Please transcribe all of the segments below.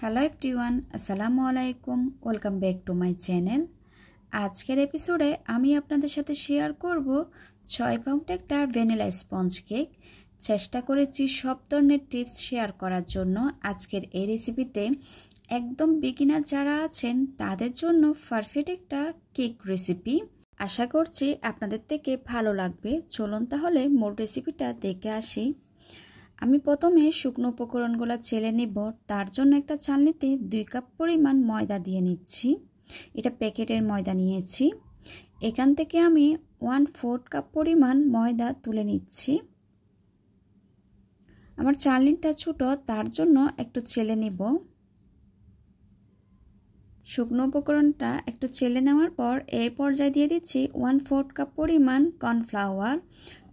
Hello everyone, আসসালামু আলাইকুম। Welcome back to my channel. আজকের এপিসোডে আমি আপনাদের সাথে শেয়ার করব 6 পাউন্ড একটা ভ্যানিলা স্পঞ্জ কেক। চেষ্টা করেছি সব ধরনের টিপস শেয়ার করার জন্য। আজকের এই রেসিপিতে একদম বিগিনার যারা আছেন তাদের জন্য পারফেক্ট একটা কেক রেসিপি। আশা করছি আপনাদের থেকে ভালো লাগবে। চলুন তাহলে মূল রেসিপিটা দেখে আসি। আমি প্রথমে শুকনো উপকরণগুলো চেলে নিব। তার জন্য একটা চালনিতে 2 কাপ পরিমাণ ময়দা দিয়ে নিচ্ছি। এটা প্যাকেটের ময়দা নিয়েছি। এখান থেকে আমি 1/4 কাপ পরিমাণ ময়দা তুলে নিচ্ছি। আমার চালনিটা ছোট, তার জন্য একটু চেলে নিব। শুকনো উপকরণটা একটু চেলে নেওয়ার পর এই পর্যায়ে দিয়ে দিচ্ছি 1/4 কাপ পরিমাণ কর্নফ্লাওয়ার,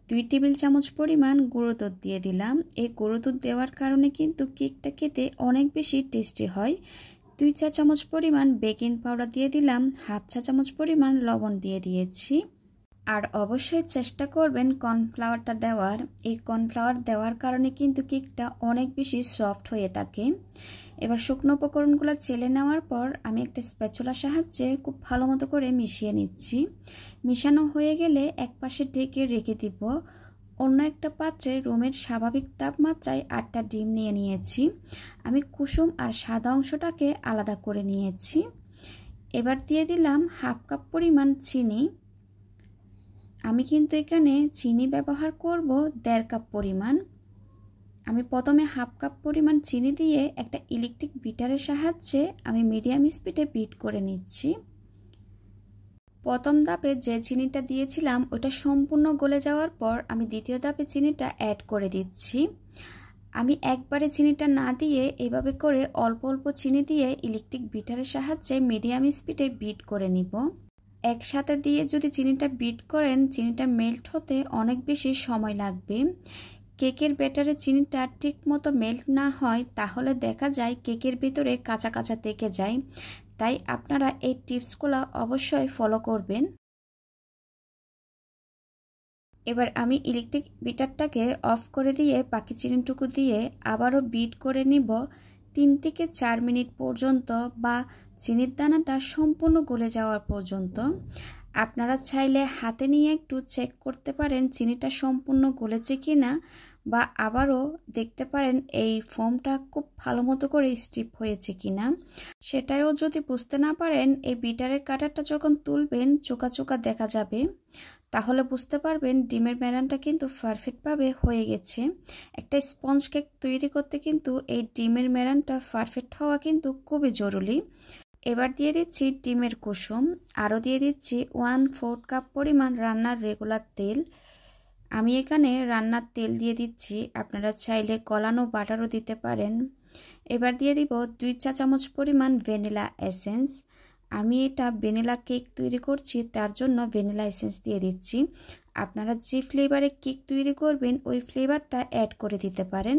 2 টেবিল চামচ পরিমাণ গুঁড়ো দুধ দিয়ে দিলাম। এই গুঁড়ো দুধ দেওয়ার কারণে কিন্তু কেকটা খেতে অনেক বেশি টেস্টি হয়। 2 চা চামচ পরিমাণ বেকিং পাউডার দিয়ে দিলাম, 1/2 চা চামচ পরিমাণ লবণ দিয়ে দিয়েছি। আর অবশ্যই চেষ্টা করবেন কর্নফ্লাওয়ারটা দেওয়ার। এই কর্নফ্লাওয়ার দেওয়ার কারণে কিন্তু কেকটা অনেক বেশি সফট হয়ে থাকে। এবার শুকনো উপকরণগুলো চেলে নেওয়ার পর আমি একটা স্প্যাচুলার সাহায্যে খুব ভালো মতো করে মিশিয়ে নিচ্ছি। মিশানো হয়ে গেলে এক পাশে ঢেকে রেখে দিব। অন্য একটা পাত্রে রুমের স্বাভাবিক তাপমাত্রায় 8টা ডিম নিয়ে নিয়েছি। আমি কুসুম আর সাদা অংশটাকে আলাদা করে নিয়েছি। এবার দিয়ে দিলাম 1/2 কাপ পরিমাণ চিনি। আমি কিন্তু এখানে চিনি ব্যবহার করব 1.5 কাপ পরিমাণ। আমি প্রথমে 1/2 কাপ পরিমাণ চিনি দিয়ে একটা ইলেকট্রিক বিটারের সাহায্যে আমি মিডিয়াম স্পিডে বিট করে নিচ্ছি। প্রথম ধাপে যে চিনিটা দিয়েছিলাম ওটা সম্পূর্ণ গলে যাওয়ার পর আমি দ্বিতীয় ধাপে চিনিটা অ্যাড করে দিচ্ছি। আমি একবারে চিনিটা না দিয়ে এভাবে করে অল্প অল্প চিনি দিয়ে ইলেকট্রিক বিটারের সাহায্যে মিডিয়াম স্পিডে বিট করে নিব। একসাথে দিয়ে যদি চিনিটা বিট করেন, চিনিটা মেল্ট হতে অনেক বেশি সময় লাগবে। কেকের ব্যাটারে চিনিটা ঠিক মতো মেল্ট না হয় তাহলে দেখা যায় কেকের ভিতরে কাঁচা কাঁচা থেকে যায়। তাই আপনারা এই টিপসগুলো অবশ্যই ফলো করবেন। এবার আমি ইলেকট্রিক বিটারটাকে অফ করে দিয়ে বাকি চিনিটুকু দিয়ে আবারও বিট করে নিব 3 থেকে 4 মিনিট পর্যন্ত, বা চিনির দানাটা সম্পূর্ণ গলে যাওয়ার পর্যন্ত। আপনারা চাইলে হাতে নিয়ে একটু চেক করতে পারেন চিনিটা সম্পূর্ণ গলেছে কিনা, বা আবারও দেখতে পারেন এই ফোমটা খুব ভালো মতো করে স্টিপ হয়েছে কিনা। সেটাও যদি বুঝতে না পারেন, এই বিটারের কাটারটা যখন তুলবেন চোকা চোকা দেখা যাবে, তাহলে বুঝতে পারবেন ডিমের মেরানটা কিন্তু পারফেক্টভাবে হয়ে গেছে। একটা স্পঞ্জ কেক তৈরি করতে কিন্তু এই ডিমের মেরানটা পারফেক্ট হওয়া কিন্তু খুবই জরুরি। এবার দিয়ে দিচ্ছি ডিমের কুসুম, আরও দিয়ে দিচ্ছি 1/4 কাপ পরিমাণ রান্নার রেগুলার তেল। আমি এখানে রান্নার তেল দিয়ে দিচ্ছি, আপনারা চাইলে গলানো বাটারও দিতে পারেন। এবার দিয়ে দিব 2 চা চামচ পরিমাণ ভ্যানিলা এসেন্স। আমি এটা ভ্যানিলা কেক তৈরি করছি, তার জন্য ভ্যানিলা এসেন্স দিয়ে দিচ্ছি। আপনারা যে ফ্লেভারে কেক তৈরি করবেন ওই ফ্লেভারটা অ্যাড করে দিতে পারেন।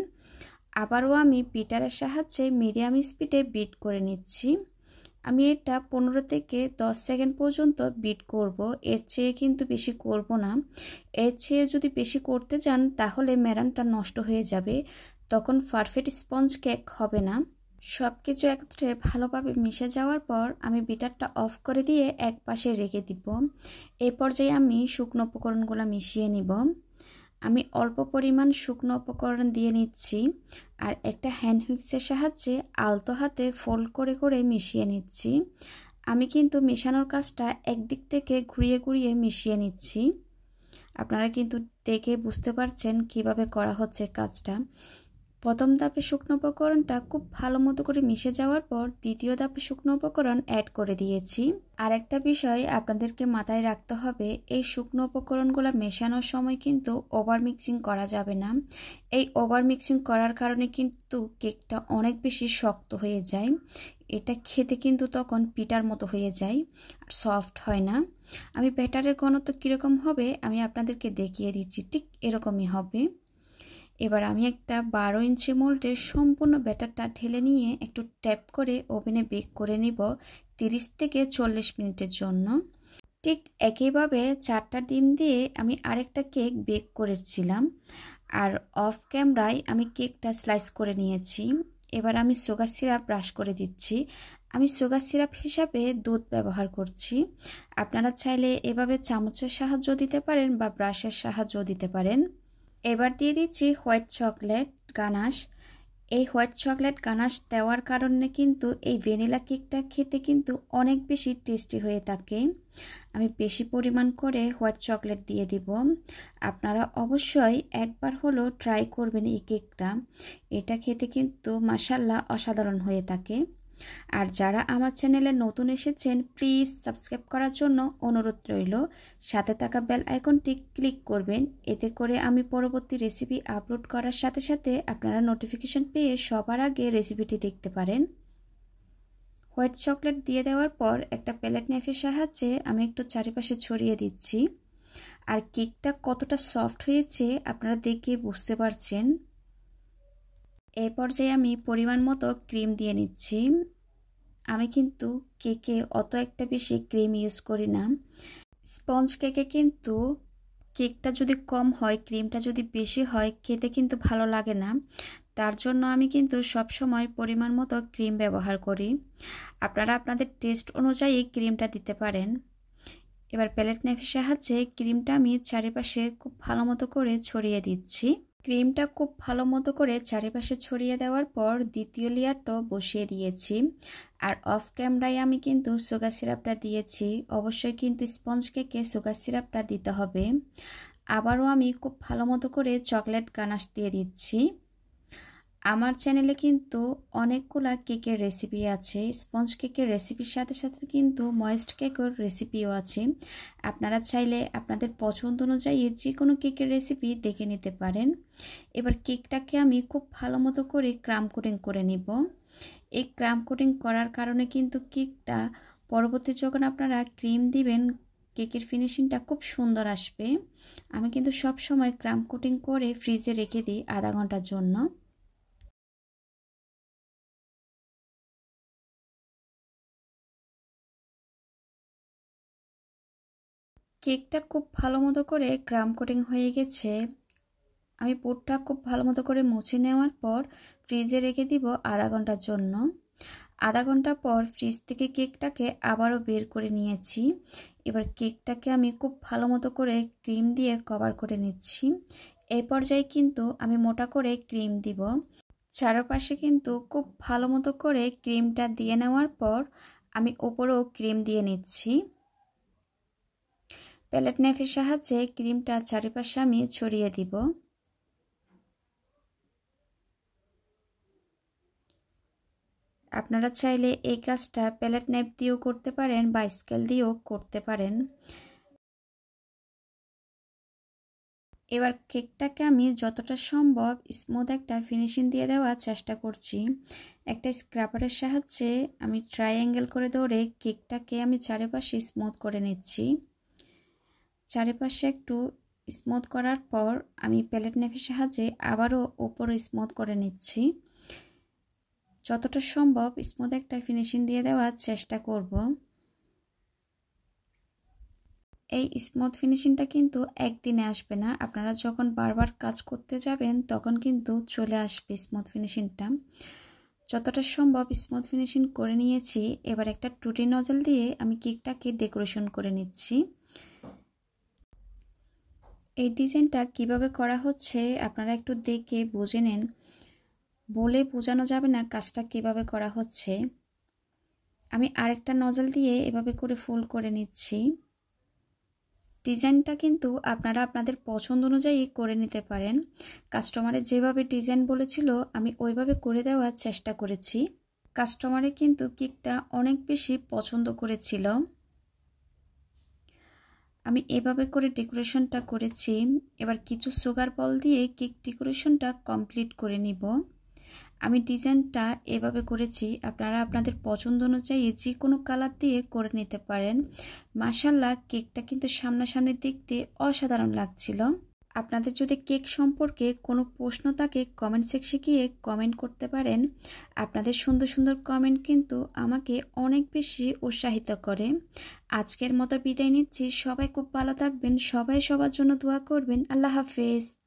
আবারও আমি বিটারের সাহায্যে মিডিয়াম স্পিডে বিট করে নিচ্ছি। আমি এটা 15 থেকে 10 সেকেন্ড পর্যন্ত বিট করব, এর চেয়ে কিন্তু বেশি করব না। এর চেয়ে যদি বেশি করতে চান তাহলে মেরানটা নষ্ট হয়ে যাবে, তখন পারফেক্ট স্পঞ্জ কেক হবে না। সব কিছু একত্রে ভালোভাবে মিশে যাওয়ার পর আমি বিটারটা অফ করে দিয়ে এক পাশে রেখে দিব। এই পর্যায়ে আমি শুকনো উপকরণগুলো মিশিয়ে নিব। আমি অল্প পরিমাণ শুকনো উপকরণ দিয়ে নিচ্ছি আর একটা হ্যান্ড হুইক্সের সাহায্যে আলতো হাতে ফোল্ড করে করে মিশিয়ে নিচ্ছি। আমি কিন্তু মেশানোর কাজটা একদিক থেকে ঘুরিয়ে ঘুরিয়ে মিশিয়ে নিচ্ছি। আপনারা কিন্তু দেখে বুঝতে পারছেন কিভাবে করা হচ্ছে কাজটা। প্রথম ধাপে শুকনো উপকরণটা খুব ভালো মতো করে মিশে যাওয়ার পর দ্বিতীয় ধাপে শুকনো উপকরণ অ্যাড করে দিয়েছি। আর একটা বিষয় আপনাদেরকে মাথায় রাখতে হবে, এই শুকনো উপকরণগুলো মেশানোর সময় কিন্তু ওভার মিক্সিং করা যাবে না। এই ওভার মিক্সিং করার কারণে কিন্তু কেকটা অনেক বেশি শক্ত হয়ে যায়। এটা খেতে কিন্তু তখন পিঠার মতো হয়ে যায়, আর সফট হয় না। আমি ব্যাটারের ঘনত্ব কীরকম হবে আমি আপনাদেরকে দেখিয়ে দিচ্ছি, ঠিক এরকমই হবে। এবার আমি একটা 12 ইঞ্চি মোল্ডে সম্পূর্ণ ব্যাটারটা ঢেলে নিয়ে একটু ট্যাপ করে ওভেনে বেক করে নিব 30 থেকে 40 মিনিটের জন্য। ঠিক একইভাবে 4টা ডিম দিয়ে আমি আরেকটা কেক বেক করেছিলাম, আর অফ ক্যামেরায় আমি কেকটা স্লাইস করে নিয়েছি। এবার আমি সুগার সিরাপ ব্রাশ করে দিচ্ছি। আমি সুগার সিরাপ হিসাবে দুধ ব্যবহার করছি। আপনারা চাইলে এভাবে চামচের সাহায্য দিতে পারেন বা ব্রাশের সাহায্য দিতে পারেন। এবার দিয়ে দিচ্ছি হোয়াইট চকলেট গানাশ। এই হোয়াইট চকলেট গানাশ দেওয়ার কারণে কিন্তু এই ভ্যানিলা কেকটা খেতে কিন্তু অনেক বেশি টেস্টি হয়ে থাকে। আমি বেশি পরিমাণ করে হোয়াইট চকলেট দিয়ে দিব। আপনারা অবশ্যই একবার হলো ট্রাই করবেন এই কেকটা। এটা খেতে কিন্তু মাশাআল্লাহ অসাধারণ হয়ে থাকে। আর যারা আমার চ্যানেলে নতুন এসেছেন প্লিজ সাবস্ক্রাইব করার জন্য অনুরোধ রইল। সাথে থাকা বেল আইকনটি ক্লিক করবেন, এতে করে আমি পরবর্তী রেসিপি আপলোড করার সাথে সাথে আপনারা নোটিফিকেশন পেয়ে সবার আগে রেসিপিটি দেখতে পারেন। হোয়াইট চকলেট দিয়ে দেওয়ার পর একটা প্যালেট নাইফের সাহায্যে আমি একটু চারিপাশে ছড়িয়ে দিচ্ছি। আর কেকটা কতটা সফট হয়েছে আপনারা দেখে বুঝতে পারছেন। এই পর্যায়ে আমি পরিমাণ মতো ক্রিম দিয়ে নিচ্ছি। আমি কিন্তু কেকে অত একটা বেশি ক্রিম ইউজ করি না। স্পঞ্জ কেকে কিন্তু কেকটা যদি কম হয়, ক্রিমটা যদি বেশি হয়, খেতে কিন্তু ভালো লাগে না। তার জন্য আমি কিন্তু সবসময় পরিমাণ মতো ক্রিম ব্যবহার করি। আপনারা আপনাদের টেস্ট অনুযায়ী ক্রিমটা দিতে পারেন। এবার প্যালেট নাইফের সাহায্যে ক্রিমটা আমি চারিপাশে খুব ভালো মতো করে ছড়িয়ে দিচ্ছি। ক্রিমটা খুব ভালো মতো করে চারিপাশে ছড়িয়ে দেওয়ার পর দ্বিতীয় লেয়ারটাও বসিয়ে দিয়েছি। আর অফ ক্যামেরায় আমি কিন্তু সুগার সিরাপটা দিয়েছি। অবশ্যই কিন্তু স্পঞ্জ কেকে সুগার সিরাপটা দিতে হবে। আবারও আমি খুব ভালো মতো করে চকলেট গানাশ দিয়ে দিচ্ছি। আমার চ্যানেলে কিন্তু অনেকগুলা কেকের রেসিপি আছে। স্পঞ্জ কেকের রেসিপির সাথে সাথে কিন্তু ময়েস্ট কেকের রেসিপিও আছে। আপনারা চাইলে আপনাদের পছন্দ অনুযায়ী যে কোনো কেকের রেসিপি দেখে নিতে পারেন। এবার কেকটাকে আমি খুব ভালো মতো করে ক্রাম কোটিং করে নিব। এই ক্রাম কোটিং করার কারণে কিন্তু কেকটা পরবর্তী যখন আপনারা ক্রিম দিবেন কেকের ফিনিশিংটা খুব সুন্দর আসবে। আমি কিন্তু সব সময় ক্রাম কোটিং করে ফ্রিজে রেখে দিই আধা ঘন্টার জন্য। কেকটা খুব ভালো মতো করে ক্রাম কোটিং হয়ে গেছে। আমি পুরটা খুব ভালো মতো করে মুছে নেওয়ার পর ফ্রিজে রেখে দিব আধা ঘন্টার জন্য। আধা ঘন্টা পর ফ্রিজ থেকে কেকটাকে আবারও বের করে নিয়েছি। এবার কেকটাকে আমি খুব ভালো মতো করে ক্রিম দিয়ে কভার করে নিচ্ছি। এই পর্যায়ে কিন্তু আমি মোটা করে ক্রিম দিব। চারপাশে কিন্তু খুব ভালো মতো করে ক্রিমটা দিয়ে নেওয়ার পর আমি ওপরেও ক্রিম দিয়ে নিচ্ছি। প্যালেট নাইফের সাহায্যে ক্রিমটা চারিপাশে আমি ছড়িয়ে দিব। আপনারা চাইলে এই কাজটা প্যালেট নাইফ দিয়েও করতে পারেন বা স্কেল দিয়েও করতে পারেন। এবার কেকটাকে আমি যতটা সম্ভব স্মুথ একটা ফিনিশিং দিয়ে দেওয়ার চেষ্টা করছি। একটা স্ক্রাবারের সাহায্যে আমি ট্রায়াঙ্গেল করে ধরে কেকটাকে আমি চারিপাশে স্মুথ করে নিচ্ছি। চারিপাশে একটু স্মুথ করার পর আমি প্যালেট নাইফের সাহায্যে আবারও উপরে স্মুথ করে নিচ্ছি। যতটা সম্ভব স্মুথ একটা ফিনিশিং দিয়ে দেওয়ার চেষ্টা করব। এই স্মুথ ফিনিশিংটা কিন্তু একদিনে আসবে না। আপনারা যখন বারবার কাজ করতে যাবেন তখন কিন্তু চলে আসবে স্মুথ ফিনিশিংটা। যতটা সম্ভব স্মুথ ফিনিশিং করে নিয়েছি। এবার একটা টুটি নজল দিয়ে আমি কেকটাকে ডেকোরেশন করে নিচ্ছি। এই ডিজাইনটা কিভাবে করা হচ্ছে আপনারা একটু দেখে বুঝে নেন। বলে বোঝানো যাবে না কাজটা কিভাবে করা হচ্ছে। আমি আরেকটা নজল দিয়ে এভাবে করে ফুল করে নিচ্ছি। ডিজাইনটা কিন্তু আপনারা আপনাদের পছন্দ অনুযায়ী করে নিতে পারেন। কাস্টমারে যেভাবে ডিজাইন বলেছিল আমি ওইভাবে করে দেওয়ার চেষ্টা করেছি। কাস্টমারে কিন্তু কেকটা অনেক বেশি পছন্দ করেছিল। আমি এভাবে করে ডেকোরেশনটা করেছি। এবার কিছু সুগার বল দিয়ে কেক ডেকোরেশনটা কমপ্লিট করে নিব। আমি ডিজাইনটা এভাবে করেছি। আপনারা আপনাদের পছন্দ অনুযায়ী যে কোনো কালার দিয়ে করে নিতে পারেন। মাশাআল্লাহ কেকটা কিন্তু সামনাসামনি দেখতে অসাধারণ লাগছিল। আপনাদের যদি কেক সম্পর্কে কোনো প্রশ্ন থাকে কমেন্ট সেকশনে গিয়ে কমেন্ট করতে পারেন। আপনাদের সুন্দর সুন্দর কমেন্ট কিন্তু আমাকে অনেক বেশি উৎসাহিত করে। আজকের মতো বিদায় নিচ্ছি। সবাই খুব ভালো থাকবেন। সবাই সবার জন্য দোয়া করবেন। আল্লাহ হাফেজ।